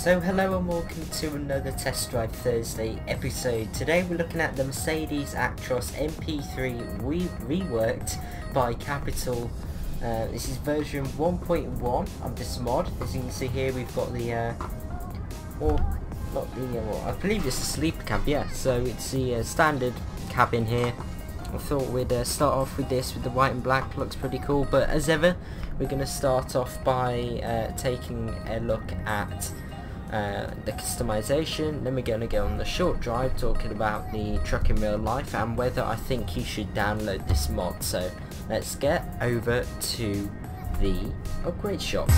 So hello and welcome to another Test Drive Thursday episode. Today we're looking at the Mercedes Actros MP3 reworked by Capital. This is version 1.1 of this mod. As you can see here, we've got the I believe it's a sleeper cab, yeah. So it's the standard cabin here. I thought we'd start off with this with the white and black. Looks pretty cool, but as ever we're going to start off by taking a look at the customization. Then we're going to go on the short drive talking about the truck in real life and whether I think you should download this mod. So let's get over to the upgrade shop.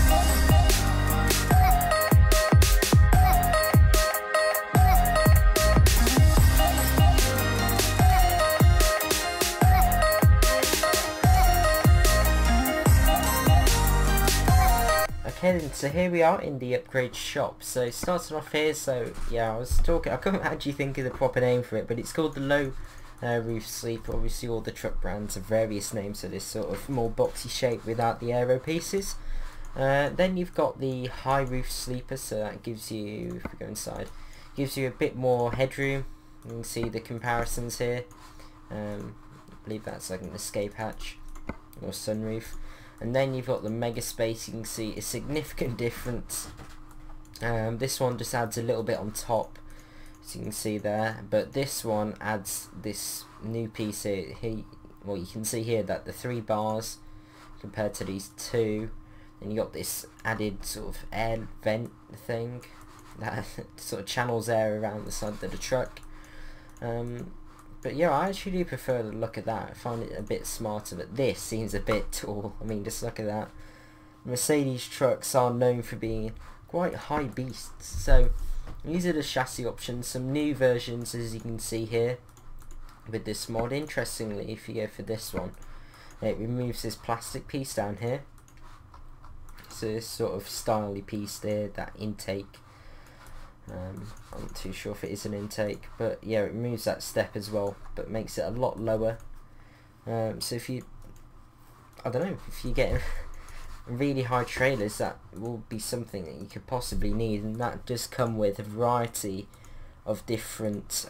Okay then, so here we are in the upgrade shop. So starting off here, so yeah, I couldn't actually think of the proper name for it, but it's called the low roof sleeper. Obviously all the truck brands have various names for this sort of more boxy shape without the aero pieces. Then you've got the high roof sleeper, so that gives you, if we go inside, gives you a bit more headroom. You can see the comparisons here. I believe that's like an escape hatch or sunroof. And then you've got the mega space. You can see a significant difference. This one just adds a little bit on top, as you can see there, but this one adds this new piece here. Well, you can see here that the 3 bars compared to these 2, and you got this added sort of air vent thing that sort of channels air around the side of the truck. But yeah, I actually do prefer the look at that. I find it a bit smarter, but this seems a bit tall. I mean, just look at that. Mercedes trucks are known for being quite high beasts. So these are the chassis options. Some new versions, as you can see here, with this mod. Interestingly, if you go for this one, it removes this plastic piece down here. So this sort of styly piece there, that intake. I'm not too sure if it is an intake, but yeah, it removes that step as well, but makes it a lot lower. So if you, I don't know, if you get really high trailers, that will be something that you could possibly need, and that does come with a variety of different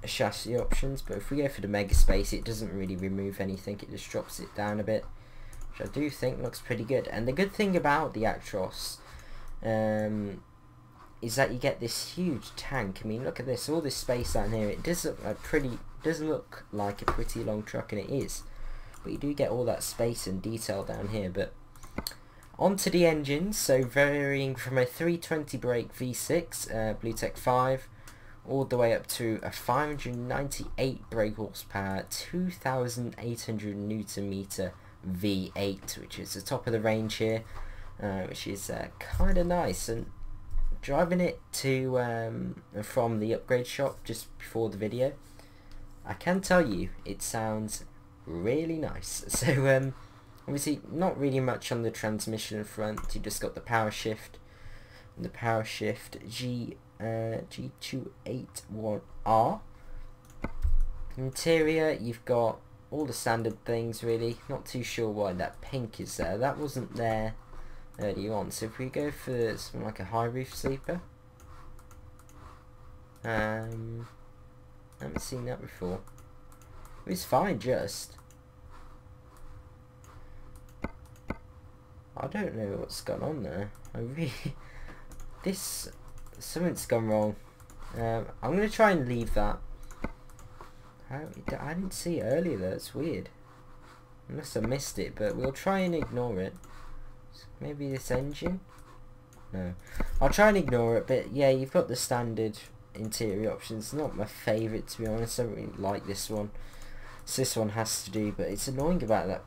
chassis options. But if we go for the mega space, it doesn't really remove anything, it just drops it down a bit, which I do think looks pretty good. And the good thing about the Actros is that you get this huge tank. I mean, look at this, all this space down here. It does look like a pretty long truck, and it is, but you do get all that space and detail down here. But onto the engines, so varying from a 320 brake V6 Bluetech 5 all the way up to a 598 brake horsepower 2800 Newton meter V8, which is the top of the range here. Which is kind of nice. And driving it to from the upgrade shop just before the video, I can tell you it sounds really nice. So obviously not really much on the transmission front. You just got the power shift and the power shift G281R. Interior, you've got all the standard things really. Not too sure why that pink is there. That wasn't there early on. So if we go for something like a high roof sleeper, I haven't seen that before. It's fine, just I don't know what's gone on there. Something's gone wrong. I'm gonna try and leave that. I didn't see it earlier though. It's weird, unless I missed it, but we'll try and ignore it. Maybe this engine? No. I'll try and ignore it, but yeah, you've got the standard interior options. Not my favourite, to be honest. I don't really like this one. So this one has to do, but it's annoying about that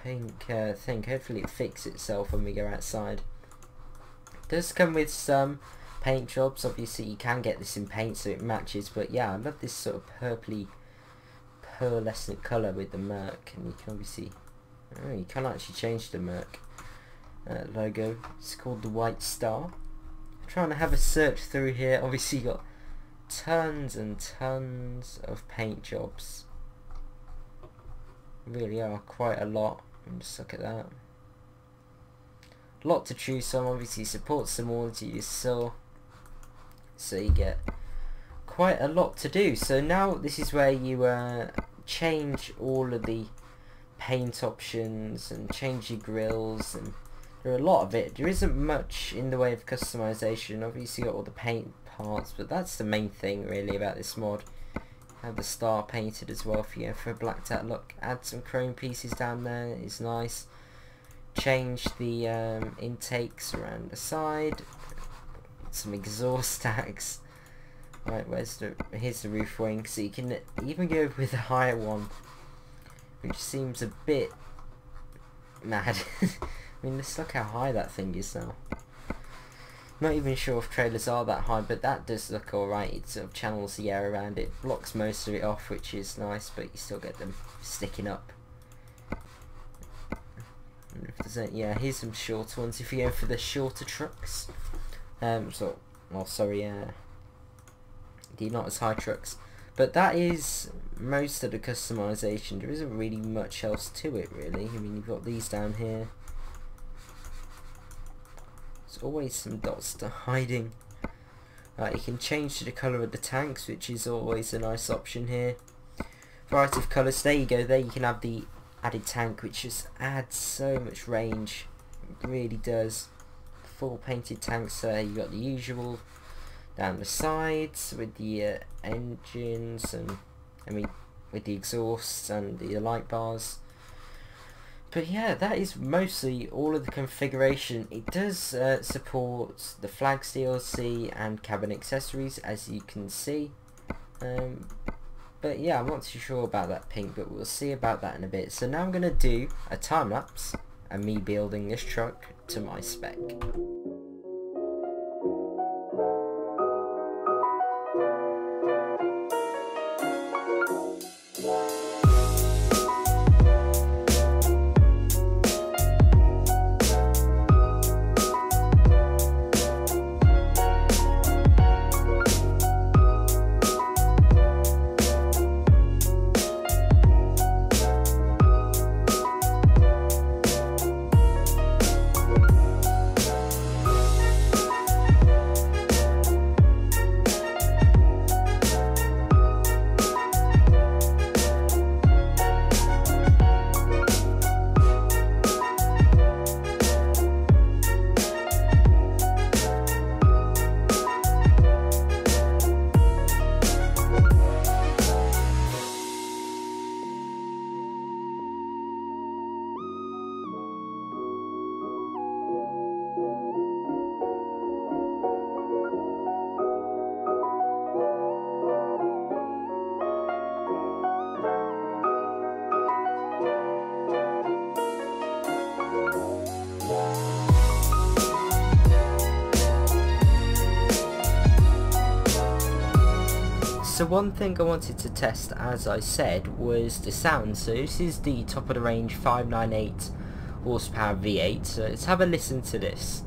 pink thing. Hopefully it fixes itself when we go outside. It does come with some paint jobs. Obviously you can get this in paint so it matches, but yeah, I love this sort of purpley, pearlescent colour with the Merc. And you can obviously, you can't actually change the Merc logo. It's called the White Star. I'm trying to have a search through here. Obviously you got tons and tons of paint jobs. Really are quite a lot. And just look at that. a lot to choose from. Obviously supports them all, as you saw, so you get quite a lot to do. So now this is where you change all of the paint options and change your grills, and there are a lot of it. There isn't much in the way of customization. Obviously you got all the paint parts, but that's the main thing really about this mod. Have the star painted as well if you go for a blacked out look. Add some chrome pieces down there, it's nice. Change the intakes around the side. Some exhaust stacks. Right, here's the roof wing, so you can even go with a higher one, which seems a bit mad. I mean, let's look how high that thing is now. Not even sure if trailers are that high, but that does look alright. It sort of channels the air around it, blocks most of it off, which is nice, but you still get them sticking up. Yeah, here's some shorter ones if you go for the shorter trucks. Not as high trucks. But that is most of the customization. There isn't really much else to it, really. I mean, you've got these down here. There's always some dots to hiding. You can change to the colour of the tanks, which is always a nice option here. Variety of colours. There you go. There you can have the added tank, which just adds so much range. It really does. Full painted tanks there. You got the usual down the sides with the engines, and I mean with the exhausts and the light bars. But yeah, that is mostly all of the configuration. It does support the flags DLC and cabin accessories, as you can see. But yeah, I'm not too sure about that pink, but we'll see about that in a bit. So now I'm going to do a time lapse of me building this truck to my spec. So one thing I wanted to test, as I said, was the sound. So this is the top of the range 598 horsepower V8. So let's have a listen to this.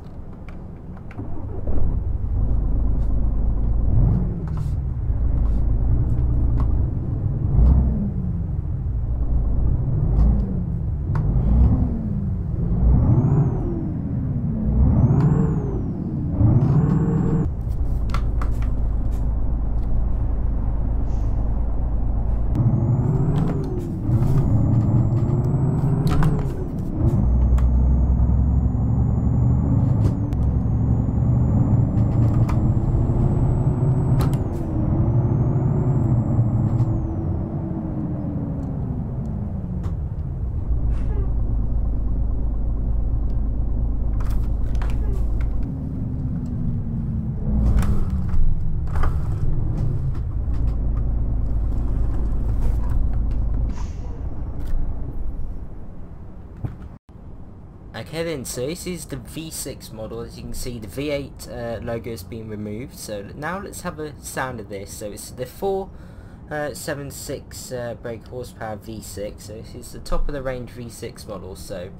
Okay then, so this is the V6 model. As you can see, the V8 logo has been removed. So now let's have a sound of this. So it's the 476 brake horsepower V6. So this is the top of the range V6 model. So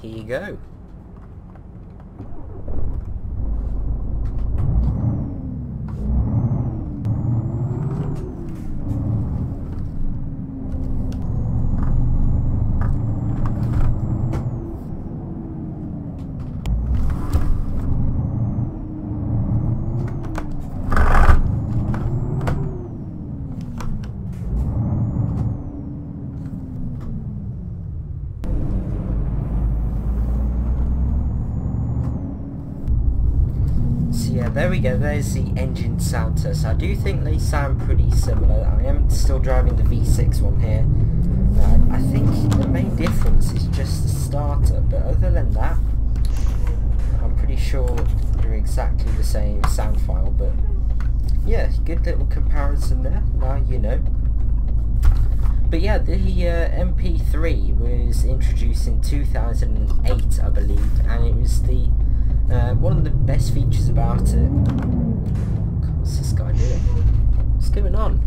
here you go. there we go, there's the engine sound test. I do think they sound pretty similar. I am still driving the V6 one here. I think the main difference is just the starter, but other than that, I'm pretty sure they're exactly the same sound file. But yeah, good little comparison there, now you know. But yeah, the MP3 was introduced in 2008, I believe, and it was the one of the best features about it. What's this guy doing? What's going on?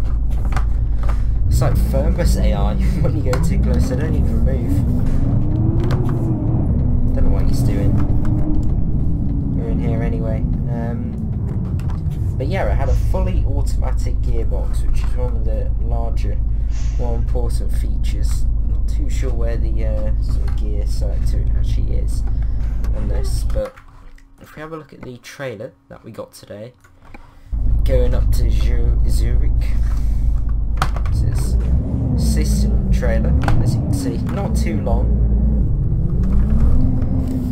It's like firmware AI when you go too close. I don't even move. Don't know what he's doing. We're in here anyway. But yeah, it had a fully automatic gearbox, which is one of the larger, more important features. Not too sure where the sort of gear selector actually is on this, but if we have a look at the trailer that we got today, going up to Zurich. This system trailer, as you can see, not too long.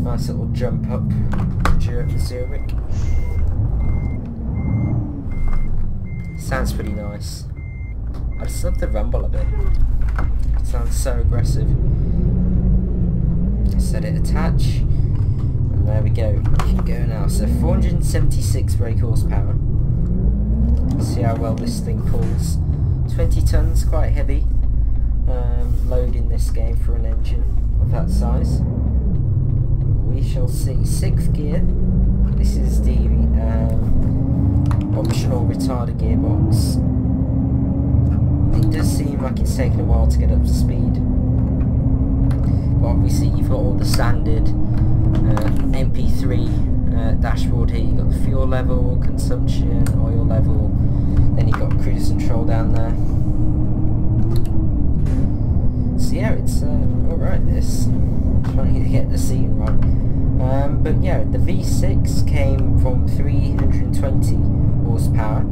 Nice little jump up to Zurich. Sounds pretty nice. I just love the rumble of it. It sounds so aggressive. Set it attach, and there we go. We can go now. So 476 brake horsepower. See how well this thing pulls. 20 tons, quite heavy load in this game for an engine of that size. We shall see. 6th gear. This is the optional retarder gearbox. It does seem like it's taken a while to get up to speed. But obviously you've got all the standard MP3 dashboard here. You've got the fuel level, consumption, oil level, then you've got cruise control down there. So yeah, it's alright this. Trying to get the seating right. But yeah, the V6 came from 320 horsepower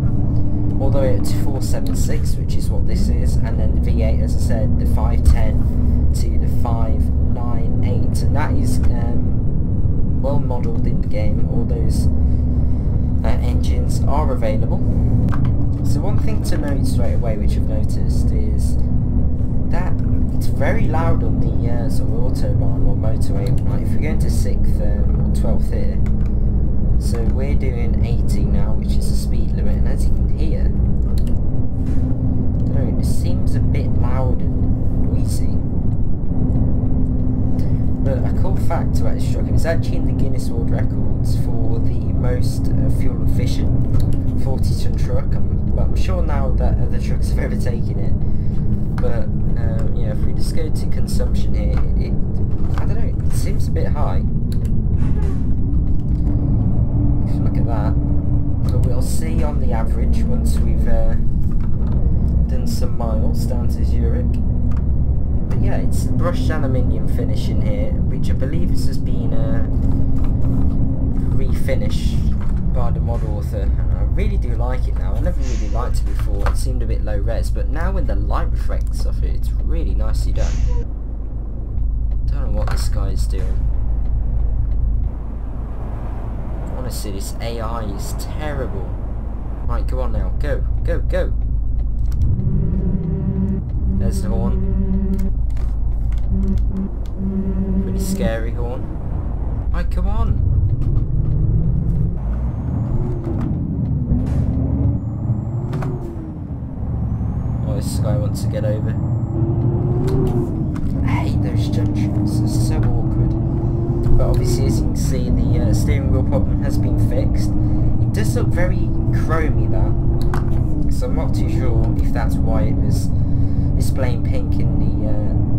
all the way up to 476, which is what this is, and then the V8, as I said, the 510 to the 598, and that is well modelled in the game. All those engines are available. So one thing to note straight away, which I've noticed, is that it's very loud on the sort of autobahn or motorway. Right, if we're going to 6th or 12th here, so we're doing 80 now, which is the speed limit, and as you can hear, I don't know, it seems a bit loud and noisy. But a cool fact about this truck, it was actually in the Guinness World Records for the most fuel efficient 40-ton truck. But I'm sure now that other trucks have overtaken it. But yeah, if we just go to consumption here, I don't know, it seems a bit high. Look at that. But we'll see on the average once we've done some miles down to Zurich. But yeah, it's brushed aluminium finish in here, which I believe has just been refinished by the mod author. And I really do like it now. I never really liked it before. It seemed a bit low res, but now with the light reflects off it, it's really nicely done. Don't know what this guy is doing. Honestly, this AI is terrible. Right, go on now. Go, go, go. There's the horn. Pretty scary horn. Right, come on. Oh, this guy wants to get over. I hate those junctions. It's so awkward. But obviously, as you can see, the steering wheel problem has been fixed. It does look very chromy, that. So I'm not too sure if that's why it was displaying pink in the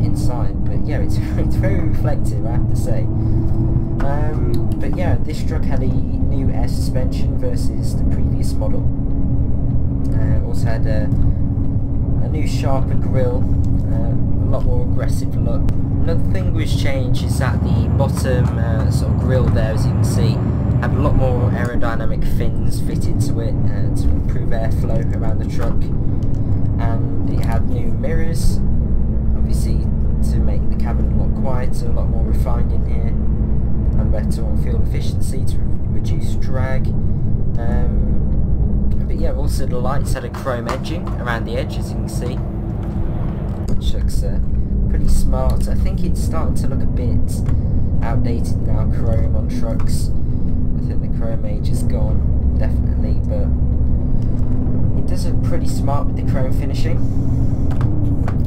inside. But yeah, it's very reflective, I have to say. But yeah, this truck had a new air suspension versus the previous model. Also had a new sharper grille, a lot more aggressive look. Another thing which changed is that the bottom sort of grille there, as you can see, had a lot more aerodynamic fins fitted to it to improve airflow around the truck. And it had new mirrors, obviously to make the cabin a lot quieter, a lot more refined in here, and better on fuel efficiency to reduce drag. But yeah, also the lights had a chrome edging around the edge, as you can see, which looks pretty smart. I think it's starting to look a bit outdated now, chrome on trucks. I think the chrome age is gone, definitely, but it does look pretty smart with the chrome finishing.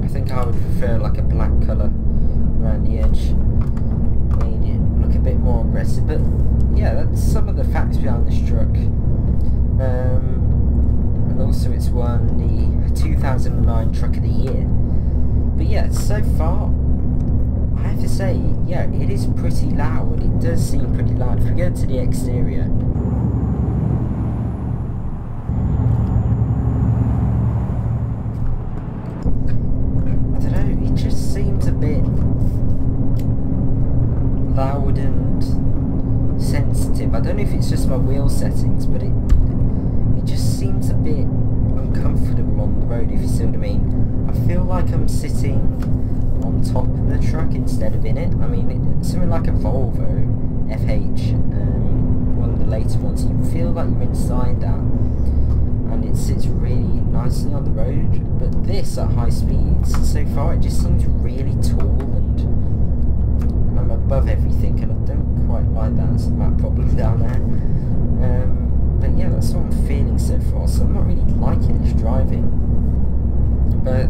I think I would prefer like a black colour around the edge, made it look a bit more aggressive. But yeah, that's some of the facts behind this truck. And also it's won the 2009 Truck of the Year. But yeah, so far I have to say, yeah, it is pretty loud. It does seem pretty loud. If we go to the exterior, I don't know, it just seems a bit loud and sensitive. I don't know if it's just my wheel settings, but it just seems a bit uncomfortable on the road, if you see what I mean. I feel like I'm sitting on top of the truck instead of in it. I mean, something like a Volvo FH, one of the later ones, you feel like you're inside that, and it sits really nicely on the road. But this at high speeds, so far, it just seems really tall, and I'm above everything, and I don't quite like that. It's a map problem down there. But yeah, that's what I'm feeling so far, so I'm not really liking this driving. But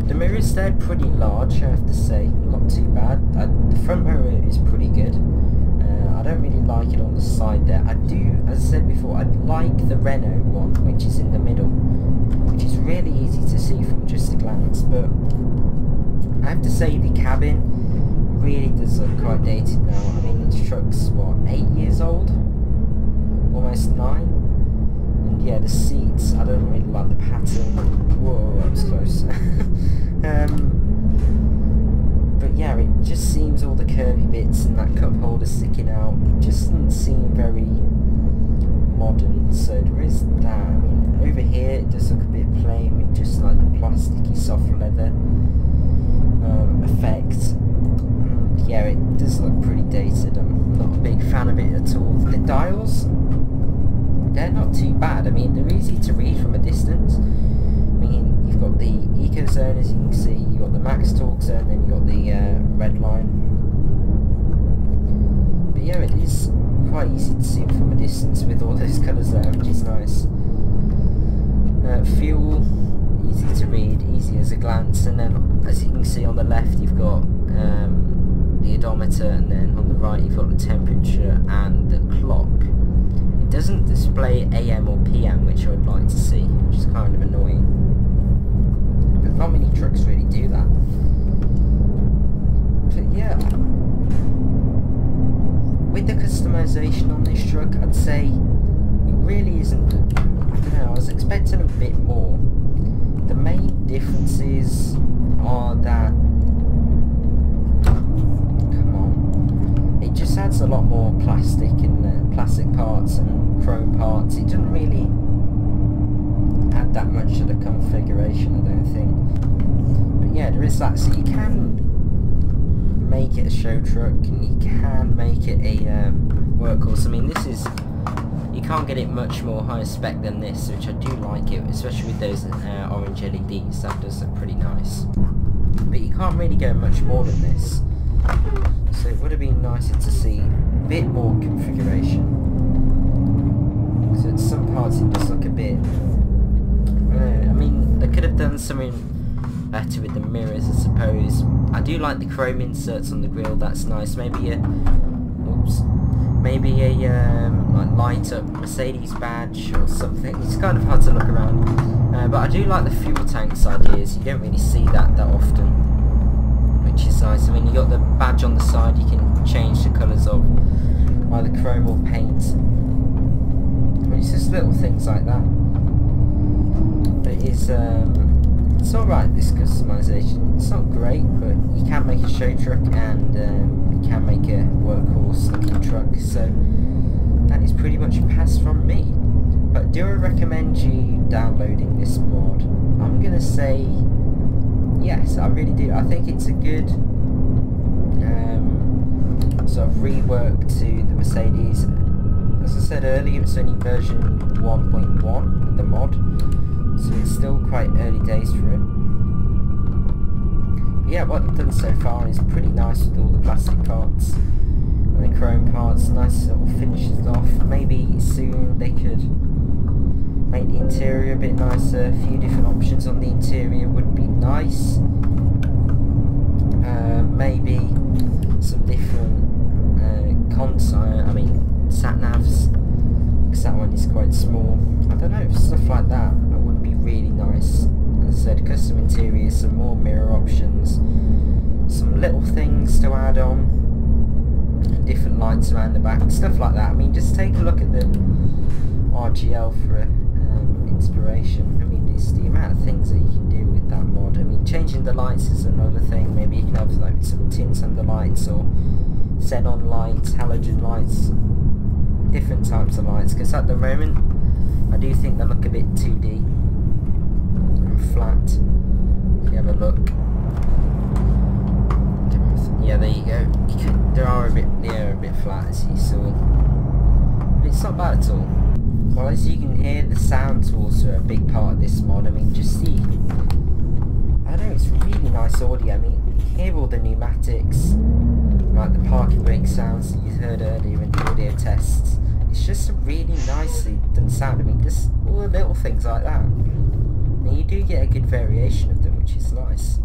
the mirrors, they're pretty large, I have to say, not too bad. The front mirror is pretty good. I don't really like it on the side there. I do, as I said before, I like the Renault one, which is in the middle, which is really easy to see from just a glance. But I have to say the cabin really does look quite dated now. I mean, this truck's, what, 8 years old? Almost 9. And yeah, the seats, I don't really like the pattern. Whoa, that was close. But yeah, it just seems all the curvy bits and that cup holder sticking out, it just doesn't seem very modern. So there is that. I mean, over here it does look a bit plain with just like the plasticky soft leather effect. Yeah, it does look pretty dated. I'm not a big fan of it at all. The dials, they're not too bad. I mean, they're easy to read from a distance. I mean, you've got the eco zone, as you can see, you've got the max torque zone, then you've got the red line. But yeah, it is quite easy to see from a distance with all those colours there, which is nice. Fuel, easy to read, easy as a glance, and then as you can see on the left you've got the odometer, and then on the right you've got the temperature and the clock. It doesn't display AM or PM, which I would like to see, which is kind of annoying. But not many trucks really do that. But yeah, with the customization on this truck, I'd say it really isn't, I don't know, I was expecting a bit more. The main differences are that, it just adds a lot more plastic and plastic parts and chrome parts. It doesn't really add that much to the configuration, I don't think. But yeah, there is that. So you can make it a show truck, and you can make it a workhorse. I mean, this is, you can't get it much more high spec than this, which I do like it, especially with those orange LEDs. That does look pretty nice. But you can't really go much more than this. So it would have been nicer to see a bit more configuration. So at some parts it does look a bit, I mean, they could have done something better with the mirrors, I suppose. I do like the chrome inserts on the grille, that's nice. Maybe a, oops, maybe a like light up Mercedes badge or something. It's kind of hard to look around. But I do like the fuel tanks ideas. You don't really see that often, which is nice. I mean, you got the badge on the side, you can change the colours of either chrome or paint. I mean, it's just little things like that. But it's alright, this customization. It's not great, but you can make a show truck, and you can make a workhorse looking truck. So that is pretty much a pass from me. But do I recommend you downloading this mod? I'm gonna say yes, I really do. I think it's a good sort of rework to the Mercedes, As I said earlier, it's only version 1.1 of the mod, so it's still quite early days for it. But yeah, what they've done so far is pretty nice with all the plastic parts and the chrome parts. Nice little finishes off. Maybe soon they could make the interior a bit nicer. A few different options on the interior would be nice. Maybe some different sat navs, because that one is quite small. I don't know, stuff like that would be really nice. As I said, custom interiors, some more mirror options, some little things to add on, different lights around the back, stuff like that. I mean, just take a look at the RGL for inspiration. I mean, it's the amount of things that you can do with that mod. I mean, changing the lights is another thing. Maybe you can have like some tints under lights, or xenon lights, halogen lights, different types of lights, because at the moment I do think they look a bit 2D and flat. If you have a look, yeah, there you go. They are a bit flat, as you saw, but it's not bad at all. Well, as you can hear, the sound's also a big part of this mod. I mean, just see, I don't know, it's really nice audio. I mean, you hear all the pneumatics, like the parking brake sounds that you heard earlier in the audio tests. It's just a really nicely done sound. I mean, just all the little things like that. And you do get a good variation of them, which is nice.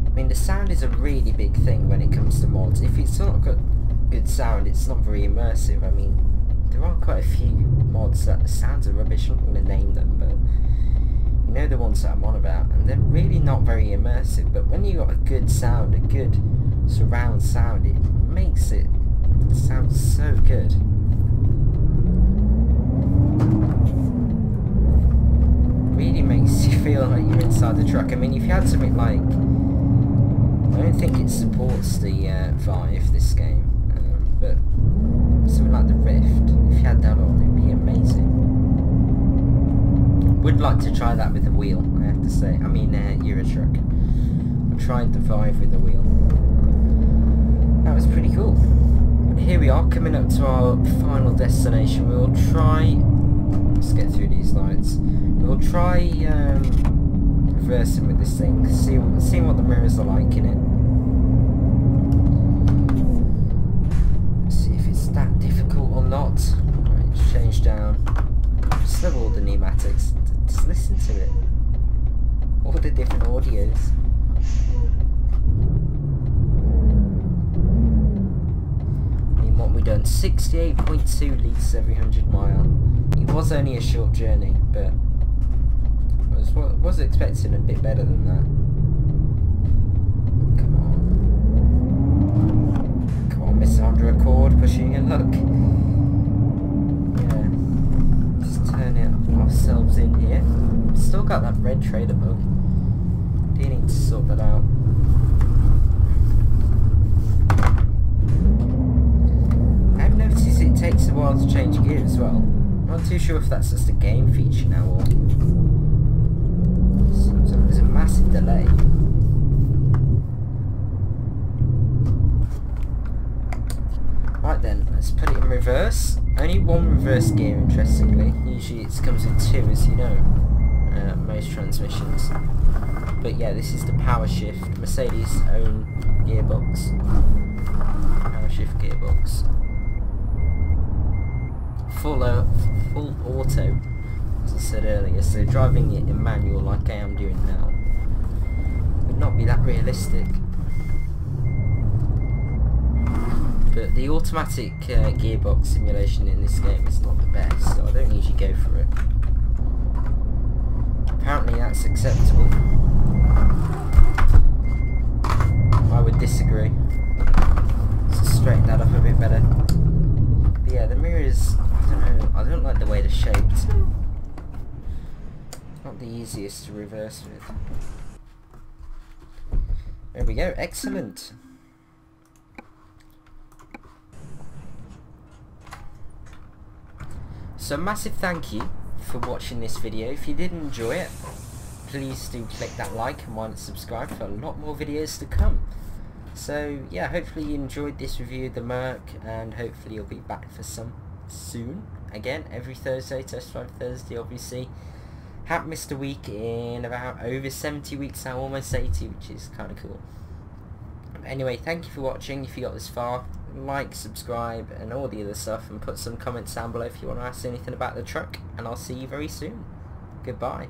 I mean, the sound is a really big thing when it comes to mods. If it's not got good sound, it's not very immersive. I mean, there are quite a few mods that the sounds are rubbish. I'm not going to name them, but you know the ones that I'm on about, and they're really not very immersive. But when you got a good sound, a good surround sound, it makes it sound so good. Really makes you feel like you're inside the truck. I mean, if you had something like, I don't think it supports the Vive, this game, but something like the Rift, if you had that on, it would be amazing. Would like to try that with the wheel, I have to say. I mean, Euro Truck. I tried the Vive with the wheel. That was pretty cool. But here we are, coming up to our final destination. We'll try, let's get through these lights. We'll try reversing with this thing, see what the mirrors are like in it. See if it's that difficult or not. Right, let's change down. Just love all the pneumatics. Just listen to it. All the different audios. I mean, what we done? 68.2 litres every 100 mile. It was only a short journey, but I was expecting a bit better than that. Come on, Mr. Honda Accord, pushing it. Look. Yeah, just turn it ourselves in here. Still got that red trailer bug. Do need to sort that out. I've noticed it takes a while to change gear as well. I'm not too sure if that's just a game feature now or seems like there's a massive delay. Right then, let's put it in reverse. Only one reverse gear, interestingly. Usually it comes with two, as you know, most transmissions. But yeah, this is the power shift, Mercedes' own gearbox. Power shift gearbox. Full auto, as I said earlier, so driving it in manual like I am doing now would not be that realistic. But the automatic gearbox simulation in this game is not the best, so I don't usually go for it. Apparently that's acceptable. I would disagree. So straighten that up a bit better. But yeah, the mirrors, I don't know, I don't like the way they're shaped. It's not the easiest to reverse with. There we go, excellent. So massive thank you for watching this video. If you did enjoy it, please do click that like and why not subscribe for a lot more videos to come. So yeah, hopefully you enjoyed this review of the Merc, and hopefully you'll be back for some soon. Again, every Thursday, Test Drive Thursday obviously. Haven't missed a week in about over 70 weeks now, almost 80, which is kind of cool. Anyway, thank you for watching. If you got this far, like, subscribe and all the other stuff, and put some comments down below if you want to ask anything about the truck, and I'll see you very soon. Goodbye.